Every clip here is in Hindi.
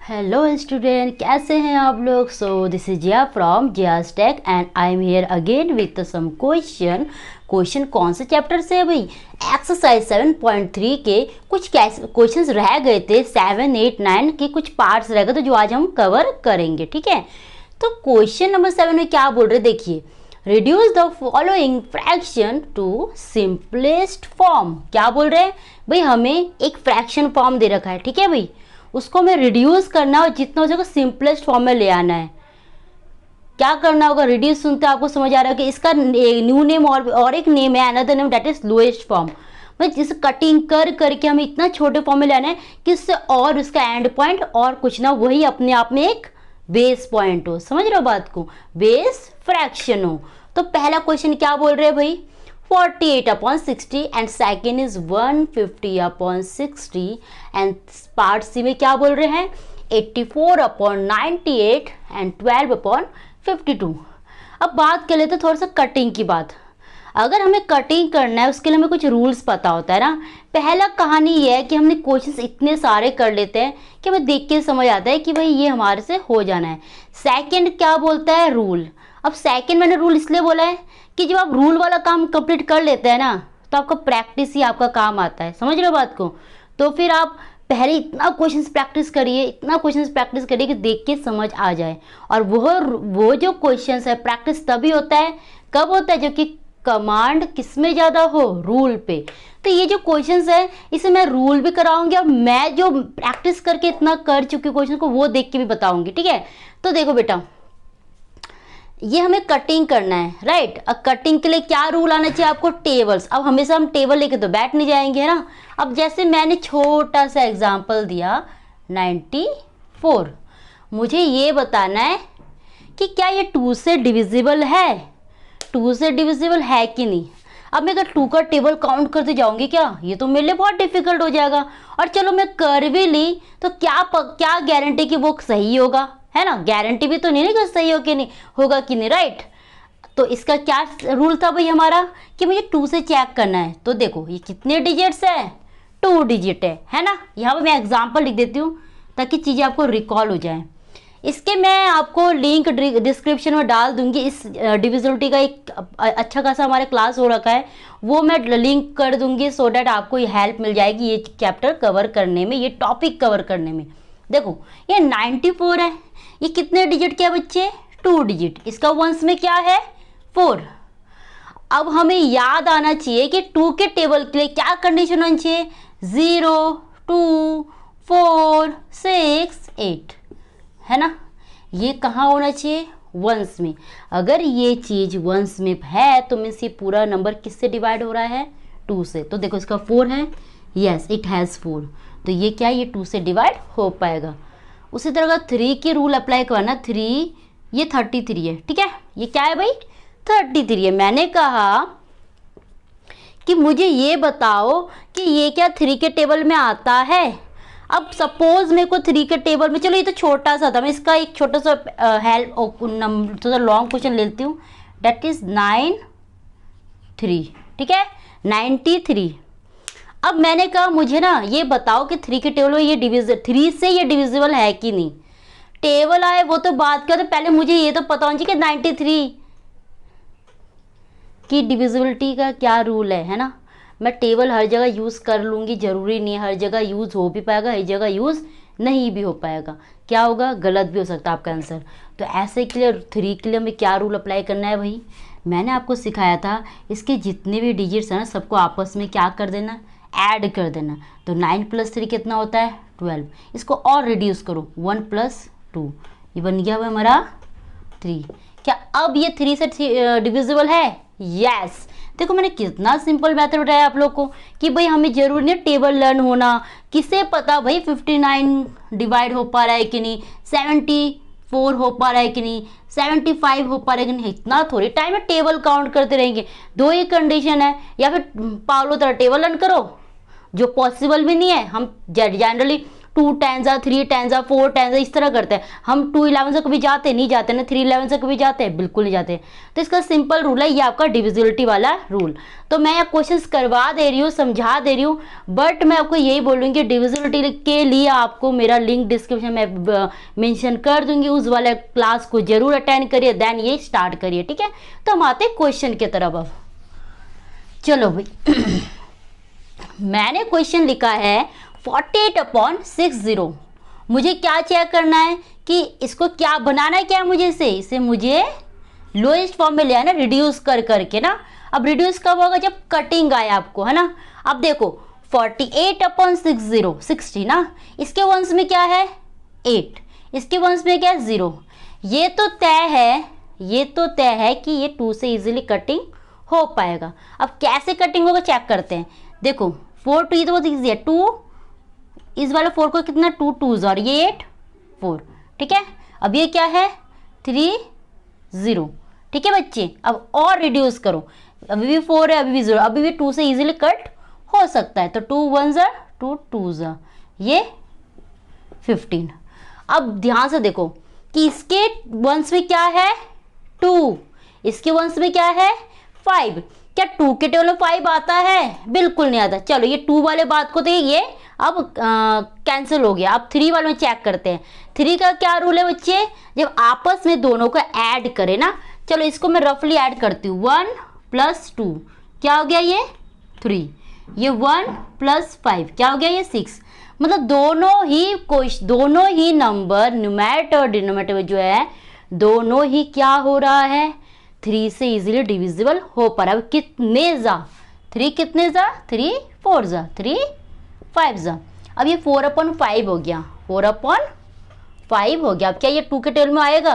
हेलो स्टूडेंट, कैसे हैं आप लोग। So this is Zia from Zia's tech and I am here again with some question कौन से चैप्टर से है भाई। एक्सरसाइज 7.3 के कुछ क्वेश्चंस रह गए थे, 7, 8, 9 के कुछ पार्ट्स रह गए थे जो आज हम कवर करेंगे। ठीक है, तो क्वेश्चन नंबर 7 में क्या बोल रहे, देखिए, reduce the following fraction to simplest form. क्या बोल रहे हैं भाई, हमें एक फ्रैक्शन फॉर्म दे रखा है। ठीक है भाई, उसको हमें रिड्यूस करना है और जितना हो सके सिंपलेस्ट फॉर्म में ले आना है। क्या करना होगा, रिड्यूस सुनते आपको समझ आ रहा है कि इसका न्यू नेम और एक नेम है, another name that is lowest form. मतलब जिसे कटिंग कर करके हमें इतना छोटे फॉर्म में लाना है कि इससे और उसका एंड पॉइंट और कुछ ना, वही अपने आप में एक बेस पॉइंट हो। समझ रहे हो बात को, बेस फ्रैक्शन हो। तो पहला क्वेश्चन क्या बोल रहे हैं भाई, 48/60 and second is 150/60 and part C में क्या बोल रहे हैं 84/98 एंड 12/52। अब बात कर लेते थोड़ा सा कटिंग की बात। अगर हमें कटिंग करना है उसके लिए हमें कुछ रूल्स पता होता है ना। पहला कहानी ये है कि हमने क्वेश्चंस इतने सारे कर लेते हैं कि हमें देख के समझ आता है कि भाई ये हमारे से हो जाना है। सेकंड क्या बोलता है, रूल। अब सेकंड मैंने रूल इसलिए बोला है कि जब आप रूल वाला काम कंप्लीट कर लेते हैं ना तो आपका प्रैक्टिस ही आपका काम आता है। समझ रहे हो बात को। तो फिर आप पहले इतना क्वेश्चंस प्रैक्टिस करिए, इतना क्वेश्चंस प्रैक्टिस करिए कि देख के समझ आ जाए। और वो जो क्वेश्चंस है प्रैक्टिस तभी होता है, कब होता है, जब कि कमांड किस में ज़्यादा हो, रूल पे। तो ये जो क्वेश्चंस है इसे मैं रूल भी कराऊंगी और मैं जो प्रैक्टिस करके इतना कर चुकी क्वेश्चन को वो देख के भी बताऊंगी। ठीक है, तो देखो बेटा, ये हमें कटिंग करना है, राइट। अब कटिंग के लिए क्या रूल आना चाहिए आपको, टेबल्स। अब हमेशा हम टेबल लेके तो बैठ नहीं जाएंगे, है ना। अब जैसे मैंने छोटा सा एग्जांपल दिया 94, मुझे ये बताना है कि क्या ये 2 से डिविजिबल है, 2 से डिविजिबल है कि नहीं। अब मैं अगर 2 का टेबल काउंट करते जाऊंगी क्या, ये तो मेरे लिए बहुत डिफिकल्ट हो जाएगा। और चलो मैं कर भी ली तो क्या गारंटी कि वो सही होगा, है ना। गारंटी भी तो नहीं ना कि सही हो कि नहीं होगा कि नहीं, राइट। तो इसका क्या रूल था भाई हमारा कि मुझे 2 से चेक करना है। तो देखो ये कितने डिजिट्स है, 2 डिजिट है ना। यहाँ पे मैं एग्जांपल लिख देती हूँ ताकि चीज़ें आपको रिकॉल हो जाए। इसके मैं आपको लिंक डिस्क्रिप्शन में डाल दूंगी। इस डिविजिबिलिटी का एक अच्छा खासा हमारे क्लास हो रखा है, वो मैं लिंक कर दूंगी सो डैट आपको ये हेल्प मिल जाएगी ये चैप्टर कवर करने में, ये टॉपिक कवर करने में। देखो ये 94 है, ये कितने डिजिट के बच्चे, 2 डिजिट। इसका वंश में क्या है, 4। अब हमें याद आना चाहिए कि 2 के टेबल के लिए क्या कंडीशन होनी चाहिए, 0, 2, 4, 6, 8, है ना। ये कहाँ होना चाहिए, वंश में। अगर ये चीज वंश में है तो मीन्स ये पूरा नंबर किससे डिवाइड हो रहा है, 2 से। तो देखो इसका 4 है, यस इट हैज़ 4, तो ये क्या है, ये 2 से डिवाइड हो पाएगा। उसी तरह का 3 की रूल अप्लाई करना, 3 ये 33 है। ठीक है, ये क्या है भाई, 33 है। मैंने कहा कि मुझे ये बताओ कि ये क्या 3 के टेबल में आता है। अब सपोज मेरे को 3 के टेबल में, चलो ये तो छोटा सा था, मैं इसका एक छोटा सा थोड़ा लॉन्ग क्वेश्चन लेती हूँ, डेट इज 93। ठीक है, 93। अब मैंने कहा मुझे ना ये बताओ कि 3 के टेबल में ये 3 से ये डिविजिबल है कि नहीं। टेबल आए वो तो बात कर, तो पहले मुझे ये तो पता होना चाहिए कि 93 की डिविजिबिलिटी का क्या रूल है ना। मैं टेबल हर जगह यूज़ कर लूँगी, ज़रूरी नहीं है हर जगह यूज़ हो भी पाएगा, हर जगह यूज़ नहीं भी हो पाएगा। क्या होगा, गलत भी हो सकता है आपका आंसर। तो ऐसे के लिए 3 के लिए हमें क्या रूल अप्लाई करना है भाई, मैंने आपको सिखाया था इसके जितने भी डिजिट्स हैं ना सबको आपस में क्या कर देना, ऐड कर देना। तो 9 + 3 कितना होता है, 12। इसको और रिड्यूस करो, 1 + 2, ये बन गया हुआ हमारा 3। क्या अब ये 3 से डिविजिबल है, यस। देखो मैंने कितना सिंपल मेथड बताया आप लोग को कि भाई हमें जरूरी नहीं टेबल लर्न होना, किसे पता भाई 59 डिवाइड हो पा रहा है कि नहीं, 74 हो पा रहा है कि नहीं, 75 हो पा रहा है कि नहीं। इतना थोड़ी टाइम है टेबल काउंट करते रहेंगे। 2 ही कंडीशन है, या फिर पावलो तरह टेबल लर्न करो जो पॉसिबल भी नहीं है। हम जनरली 2 टेंजा 3 टेंजा 4 टेंजा इस तरह करते हैं हम। 2 11 से कभी जाते नहीं जाते ना, 3 11 से कभी जाते हैं, बिल्कुल नहीं जाते। तो इसका सिंपल रूल है ये आपका डिविजिबिलिटी वाला रूल। तो मैं ये क्वेश्चंस करवा दे रही हूँ, समझा दे रही हूँ, बट मैं आपको यही बोलूँगी डिविजिबिलिटी के लिए आपको मेरा लिंक डिस्क्रिप्शन में मेंशन कर दूंगी, उस वाले क्लास को जरूर अटेंड करिए, देन ये स्टार्ट करिए, ठीक है। तो हम आते हैं क्वेश्चन की तरफ। अब चलो भाई मैंने क्वेश्चन लिखा है 48/60। मुझे क्या चेक करना है कि इसको क्या बनाना है, क्या मुझे इसे मुझे लोएस्ट फॉर्म में ले आना, रिड्यूस कर करके ना। अब रिड्यूस कब होगा, जब कटिंग आए आपको, है ना। अब देखो 48/60 60 ना, इसके वंश में क्या है 8, इसके वंश में क्या है 0। ये तो तय है कि ये 2 से इजीली कटिंग हो पाएगा। अब कैसे कटिंग होगा चेक करते हैं। देखो 4 2 ये तो बहुत ईजी है, 2 इस वाले 4 को कितना 2 2 और ये 8 4, ठीक है। अब ये क्या है 3 0, ठीक है बच्चे। अब और रिड्यूस करो, अभी भी 4 है, अभी भी 0, अभी भी 2 से इजीली कट हो सकता है। तो 2 1 2 2 ये 15। अब ध्यान से देखो कि इसके वंश में क्या है 2, इसके वंश में क्या है 5। क्या 2 के टेबल में 5 आता है, बिल्कुल नहीं आता। चलो ये 2 वाले बात को तो ये अब कैंसिल हो गया। अब 3 वाले में चेक करते हैं। 3 का क्या रूल है बच्चे, जब आपस में दोनों को ऐड करें ना। चलो इसको मैं रफली ऐड करती हूँ, 1 + 2 क्या हो गया ये 3, ये 1 + 5 क्या हो गया ये 6। मतलब दोनों ही नंबर न्यूमैरेटर और डिनोमिनेटर में जो है दोनों ही क्या हो रहा है 3 से इजीली डिविजिबल हो पा रहा है। कितने जा 3 कितने जा 3 4 जा 3 5 जा। अब ये 4/5 हो गया, 4/5 हो गया। अब क्या ये 2 के टेबल में आएगा,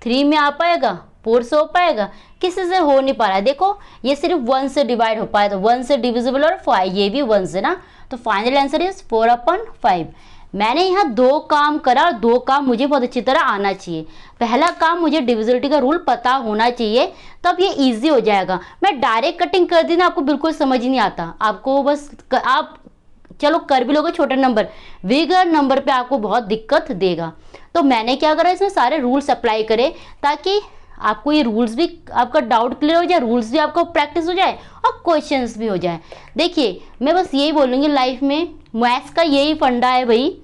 3 में आ पाएगा, 4 से हो पाएगा, किसी से हो नहीं पा रहा है। देखो ये सिर्फ 1 से डिवाइड हो पाया, तो 1 से डिविजिबल और 5 ये भी 1 से ना। तो फाइनल आंसर इज 4/5। मैंने यहाँ 2 काम करा, 2 काम मुझे बहुत अच्छी तरह आना चाहिए। पहला काम मुझे डिविजिबिलिटी का रूल पता होना चाहिए, तब ये इजी हो जाएगा। मैं डायरेक्ट कटिंग कर दी ना, आपको बिल्कुल समझ ही नहीं आता। आपको बस आप चलो कर भी लोगे छोटे नंबर, बिगर नंबर पे आपको बहुत दिक्कत देगा। तो मैंने क्या करा, इसमें सारे रूल्स अप्लाई करे ताकि आपको ये रूल्स भी, आपका डाउट क्लियर हो जाए, रूल्स भी आपको प्रैक्टिस हो जाए और क्वेश्चंस भी हो जाए। देखिए मैं बस यही बोलूँगी, लाइफ में मैथ्स का यही फंडा है भाई,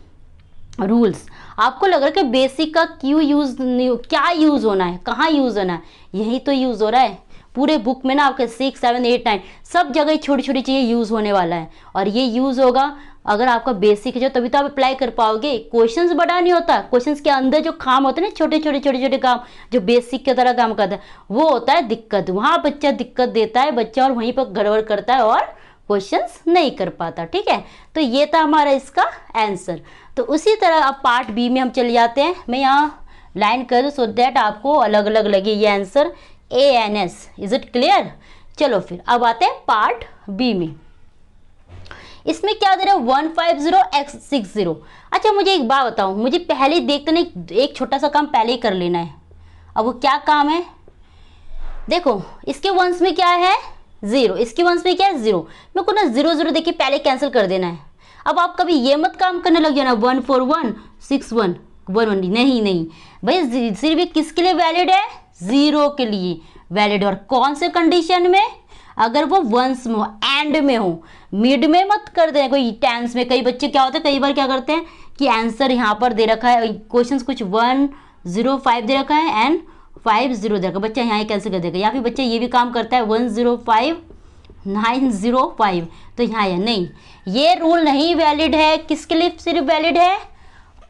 रूल्स। आपको लग रहा है कि बेसिक का क्यों यूज नहीं, क्या यूज होना है, कहाँ यूज होना है, यही तो यूज हो रहा है। पूरे बुक में ना आपके 6 7 8 9 सब जगह छोटी छोटी चीज़ें यूज होने वाला है, और ये यूज होगा अगर आपका बेसिक है जो, तभी तो आप अप्लाई कर पाओगे। क्वेश्चंस बड़ा नहीं होता, क्वेश्चंस के अंदर जो काम होते हैं ना छोटे छोटे काम जो बेसिक की तरह काम करता है, वो होता है दिक्कत। वहाँ बच्चा दिक्कत देता है बच्चा, और वहीं पर गड़बड़ करता है और क्वेश्चंस नहीं कर पाता, ठीक है। तो ये था हमारा इसका आंसर। तो उसी तरह अब पार्ट बी में हम चले जाते हैं। मैं यहाँ लाइन कर दूँ सो दैट आपको अलग अलग लगे ये answer ANS। Is it clear. चलो फिर अब आते हैं पार्ट बी में। इसमें क्या दे रहे हैं 150x60। अच्छा मुझे एक बात बताओ, मुझे पहले ही देखते नहीं, एक छोटा सा काम पहले ही कर लेना है। अब वो क्या काम है, देखो इसके वंश में क्या है 0, इसके वंश में क्या है 0। मेरे को ना 0 0 देखिए पहले कैंसिल कर देना है। अब आप कभी ये मत काम करने लग जाना 1 4 1 6 1 1 1, नहीं भाई, सिर्फ ये किसके लिए वैलिड है 0 के लिए वैलिड। और कौन से कंडीशन में, अगर वो वंश में हो, एंड में हो, मिड में मत कर दें कोई टेंस में। कई बच्चे क्या होते हैं, कई बार क्या करते हैं कि आंसर यहाँ पर दे रखा है, क्वेश्चन कुछ 105 दे रखा है एंड 50 दे रखा है, बच्चा यहाँ कैंसिल कर देगा। या फिर बच्चा ये भी काम करता है 105 905, तो यहाँ या नहीं, ये रूल नहीं वैलिड है। किसके लिए सिर्फ वैलिड है,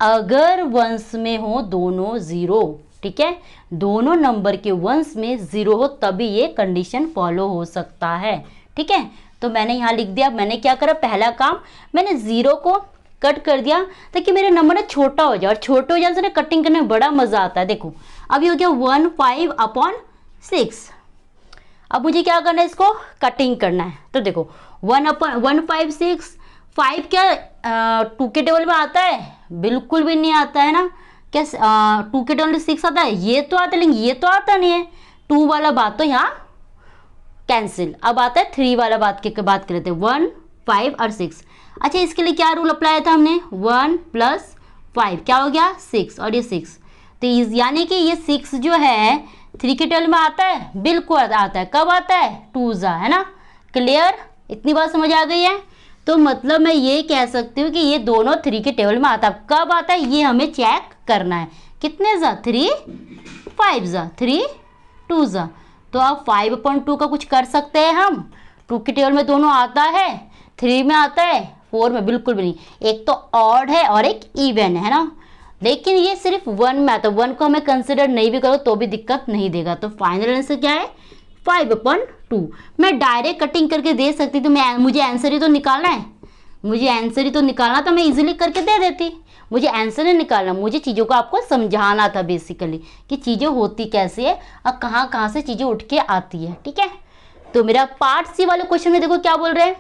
अगर वंश में हो दोनों 0, ठीक है, दोनों नंबर के वंश में 0 हो तभी ये कंडीशन फॉलो हो सकता है, ठीक है। तो मैंने यहाँ लिख दिया। मैंने क्या करा, पहला काम मैंने 0 को कट कर दिया ताकि मेरे नंबर ना छोटा हो जाए, और छोटे हो जाने से ना कटिंग करने में बड़ा मजा आता है। देखो अब ये हो गया 15/6। अब मुझे क्या करना है, इसको कटिंग करना है। तो देखो 1/156, 5 क्या 2 के टेबल में आता है, बिल्कुल भी नहीं आता है ना। क्या 2 के टेबल में 6 आता है, ये तो आता है, लेकिन ये तो आता नहीं है। 2 वाला बात तो यहाँ कैंसिल। अब आता है 3 वाला बात कर लेते हैं 1 5 और 6। अच्छा, इसके लिए क्या रूल अप्लाई था हमने, 1 + 5 क्या हो गया 6, और ये 6, तो यानी कि ये 6 जो है 3 के टेबल में आता है, बिल्कुल आता है। कब आता है, 2 जा, है ना। क्लियर, इतनी बात समझ आ गई है। तो मतलब मैं ये कह सकती हूँ कि ये दोनों 3 के टेबल में आता है। कब आता है ये हमें चेक करना है। कितने जा, 3, 5 जा, 3, 2 जा। तो अब 5/2 का कुछ कर सकते हैं हम। 2 के टेबल में दोनों आता है, 3 में आता है, 4 में बिल्कुल भी नहीं। एक तो ऑड है और एक इवन है ना। लेकिन ये सिर्फ 1 में आता है, 1 को हमें कंसिडर नहीं भी करो तो भी दिक्कत नहीं देगा। तो फाइनल आंसर क्या है, 5/2। मैं डायरेक्ट कटिंग करके दे सकती, तो मुझे आंसर ही तो निकालना है, मुझे आंसर ही तो निकालना, तो मैं इजीली करके दे देती। मुझे आंसर नहीं निकालना, मुझे चीज़ों को आपको समझाना था बेसिकली कि चीज़ें होती कैसे है और कहाँ कहाँ से चीज़ें उठ के आती है। ठीक है, तो मेरा पार्ट सी वाले क्वेश्चन में देखो क्या बोल रहे हैं,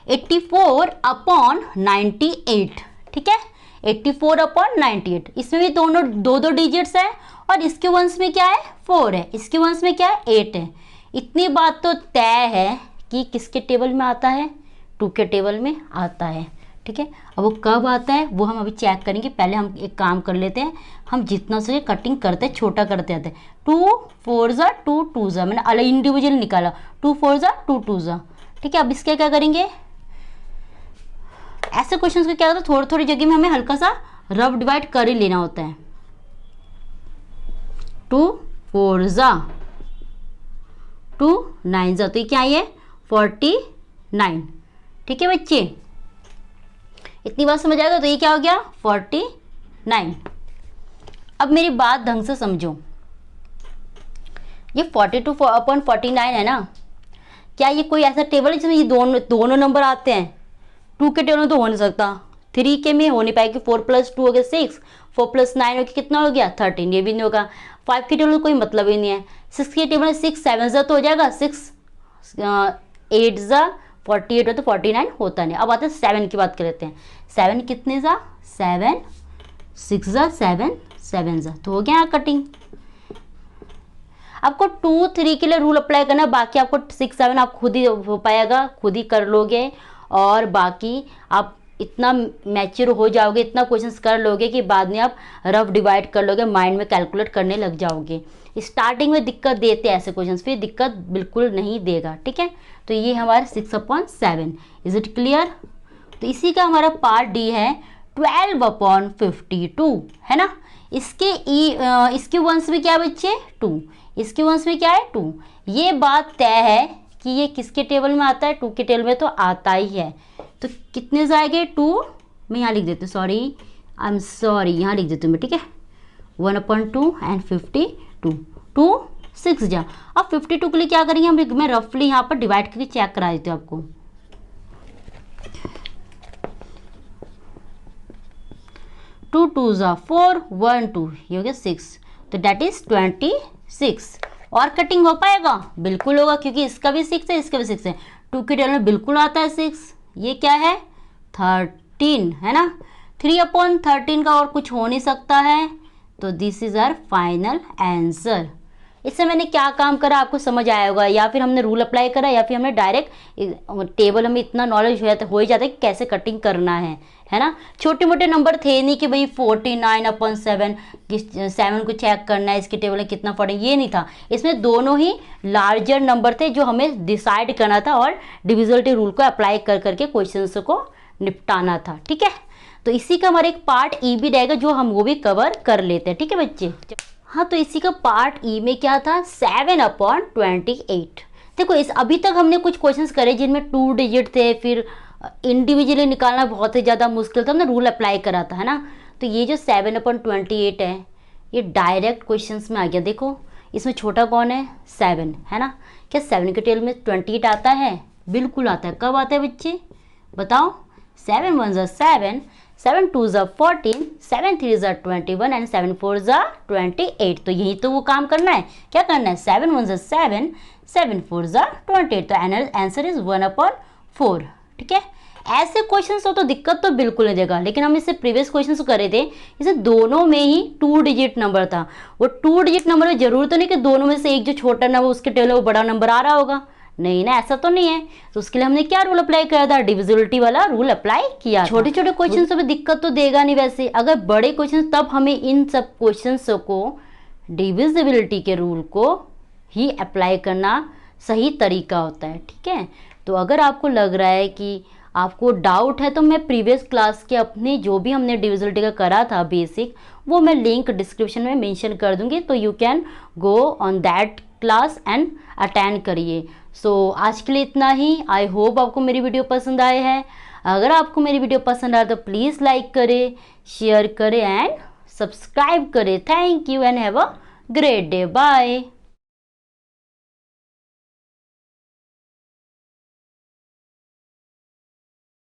84/98। ठीक है, 84/98। इसमें भी दोनों दो डिजिट्स है और इसके वंश में क्या है 4 है, इसके वंश में क्या है 8 है। इतनी बात तो तय है कि किसके टेबल में आता है, 2 के टेबल में आता है। ठीक है, अब वो कब आता है वो हम अभी चेक करेंगे। पहले हम एक काम कर लेते हैं, हम जितना से कटिंग करते हैं छोटा करते आते हैं। 2 4 जा 2 2 जा, मैंने अलग इंडिविजुअल निकाला, 2 4 जा 2 2 जा। ठीक है, अब इसके क्या करेंगे, ऐसे क्वेश्चंस को क्या होता है थोड़ी थोड़ी जगह में हमें हल्का सा रफ डिवाइड कर ही लेना होता है। 2 4 जा 2 9 जा, तो ये क्या है 49। ठीक है बच्चे, इतनी बात समझ आएगा। तो ये क्या हो गया 49। अब मेरी बात ढंग से समझो, ये 42/49 है ना। क्या ये कोई ऐसा टेबल है जिसमें ये दोनों नंबर आते हैं, 2 के टेबल में तो हो नहीं सकता, 3 के में हो नहीं पाएगी। 4 + 2 हो गया 6, 4 + 9 हो गया कितना हो गया 13, ये भी नहीं होगा। 5 के टेबल में कोई मतलब ही नहीं है। 6 के टेबल में 6 7 जा तो हो जाएगा, 6 8 जा 48 हो तो 49 होता नहीं। अब आते हैं 7 की बात कर लेते हैं। 7 कितने जा 7, 6 जा 7 7 जा, तो हो गया कटिंग। आपको 2 3 के लिए रूल अप्लाई करना, बाकी आपको 6 7 आप खुद ही हो पाएगा, खुद ही कर लोगे। और बाकी आप इतना मैच्योर हो जाओगे, इतना क्वेश्चंस कर लोगे कि बाद में आप रफ डिवाइड कर लोगे, माइंड में कैलकुलेट करने लग जाओगे। स्टार्टिंग में दिक्कत देते हैं ऐसे क्वेश्चंस, फिर दिक्कत बिल्कुल नहीं देगा। ठीक है, तो ये हमारा 6/7। Is it clear. तो इसी का हमारा पार्ट डी है 12/52 है ना। इसके वंश में क्या है बच्चे 2, इसके वंश में क्या है 2। ये बात तय है कि ये किसके टेबल में आता है, 2 के टेबल में तो आता ही है। तो कितने जाएंगे 2, मैं यहाँ लिख देती हूँ, आई एम सॉरी यहाँ लिख देती हूँ मैं। ठीक है, 1/2 एंड 52, 2 6 जा। अब 52 के लिए क्या करेंगे हम, मैं रफली यहाँ पर डिवाइड करके चेक करा देती हूँ आपको। 2 2 जा 4, 1 2, ये हो गया 6, तो डेट इज 26। और कटिंग हो पाएगा, बिल्कुल होगा, क्योंकि इसका भी 6 है इसका भी 6 है। 2 के टेबल में बिल्कुल आता है 6। ये क्या है 13 है ना। 3/13 का और कुछ हो नहीं सकता है। तो this is our final answer. इससे मैंने क्या काम करा आपको समझ आया होगा, या फिर हमने रूल अप्लाई करा, या फिर हमने डायरेक्ट टेबल, हमें इतना नॉलेज हो ही जाता है कि कैसे कटिंग करना है ना। छोटे मोटे नंबर थे नहीं कि भाई 49/7 7 को चेक करना है, इसके टेबल में कितना पड़े, ये नहीं था। इसमें दोनों ही लार्जर नंबर थे जो हमें डिसाइड करना था और डिविजिबिलिटी रूल को अप्लाई कर करके क्वेश्चन को निपटाना था। ठीक है, तो इसी का हमारा एक पार्ट ई भी रहेगा जो हम वो भी कवर कर लेते हैं। ठीक है बच्चे। हाँ, तो इसी का पार्ट ई में क्या था 7/28। देखो अभी तक हमने कुछ क्वेश्चंस करे जिनमें 2 डिजिट थे, फिर इंडिविजुअली निकालना बहुत ही ज़्यादा मुश्किल था, हमने रूल अप्लाई करा था है ना। तो ये जो 7/28 है ये डायरेक्ट क्वेश्चंस में आ गया। देखो इसमें छोटा कौन है 7 है ना। क्या 7 के टेबल में 28 आता है, बिल्कुल आता है। कब आता है बच्चे बताओ, 7 1 जा 7, 7 2 जा 14, 7 3 जा 21 एंड 7 4 जा 28। तो यही तो वो काम करना है, क्या करना है 7 1 जा 7, 7 4 जा 28। तो आंसर इज 1/4। ठीक है, ऐसे क्वेश्चंस हो तो दिक्कत तो बिल्कुल नहीं देगा। लेकिन हम इससे प्रीवियस क्वेश्चंस करे थे, इसे दोनों में ही 2 डिजिट नंबर था। वो 2 डिजिट नंबर में जरूर तो नहीं कि दोनों में से एक जो छोटा नंबर उसके टेबल में वो बड़ा नंबर आ रहा होगा, नहीं ना, ऐसा तो नहीं है। तो उसके लिए हमने क्या रूल अप्लाई किया था, डिविजिबिलिटी वाला रूल अप्लाई किया। छोटे छोटे क्वेश्चन में दिक्कत तो देगा नहीं वैसे, अगर बड़े क्वेश्चन तब हमें इन सब क्वेश्चंस को डिविजिबिलिटी के रूल को ही अप्लाई करना सही तरीका होता है, ठीक है। तो अगर आपको लग रहा है कि आपको डाउट है तो मैं प्रीवियस क्लास के अपने जो भी हमने डिविजिबिलिटी का करा था बेसिक, वो मैं लिंक डिस्क्रिप्शन में मेंशन कर दूंगी, तो you can go on that class and attend करिए। सो आज के लिए इतना ही। आई होप आपको मेरी वीडियो पसंद आए हैं। अगर आपको मेरी वीडियो पसंद आए तो प्लीज़ लाइक करें, शेयर करें एंड सब्सक्राइब करें। Thank you and have a great day. Bye.